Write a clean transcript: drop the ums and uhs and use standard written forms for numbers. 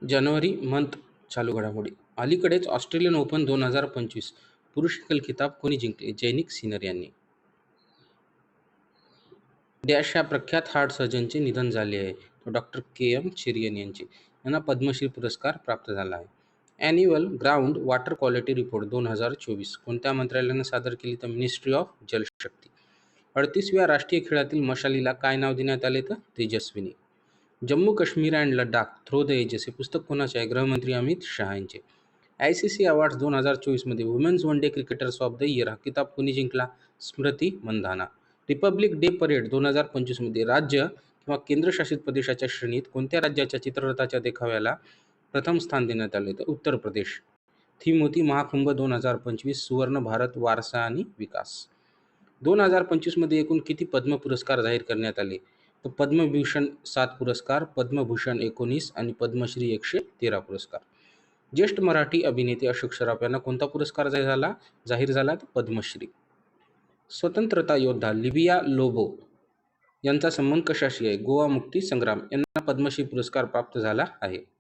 जानेवारी month चालू घडामोडी. अलीकडेच ऑस्ट्रेलियन ओपन 2025 पुरुष एकल खिताब कोणी जिंकले? जैनिक सिनर यांनी. डॅश ह्या प्रख्यात हार्ट सर्जनचे निधन झाले आहे. Doctor KM. चिरियन यांचे. यांना पद्मश्री पुरस्कार प्राप्त झाला आहे. Annual ground water quality report 2024 कोणत्या मंत्रालयाने सादर केली? तर मिनिस्ट्री ऑफ जलशक्ती. 38व्या राष्ट्रीय खेळातील मशालीला काय नाव देण्यात आले? तर Tejaswini. Jammu Kashmir and Ladakh through the ages हे पुस्तक कोणाचे आहे? गृहमंत्री अमित शहा यांचे. ICC अवॉर्ड्स 2024 मध्ये women's one day cricketers of the year हा किताब कोणी जिंकला? Smriti Mandhana. Republic day parade 2025 मध्ये राज्य किंवा केंद्रशासित प्रदेशाच्या श्रेणीत कोणत्या राज्याच्या चित्ररथाच्या देखाव्याला प्रथम स्थान देण्यात आले? तर उत्तर प्रदेश. थीम होती महाकुंभ 2025 सुवर्ण भारत वारसा आणि विकास. 2025 मध्ये एकूण किती पद्म पुरस्कार जाहीर करण्यात आले? तर पद्मभूषण 7 पुरस्कार, पद्मभूषण 19 आणि पद्मश्री 113 पुरस्कार. ज्येष्ठ मराठी अभिनेते अशोक सराफ यांना कोणता पुरस्कार जाहीर झाला? तर पद्मश्री. स्वतंत्रता योद्धा लिबिया लोबो यांचा संबंध कशाशी आहे? गोवा मुक्ती संग्राम. यांना पद्मश्री पुरस्कार प्राप्त झाला आहे.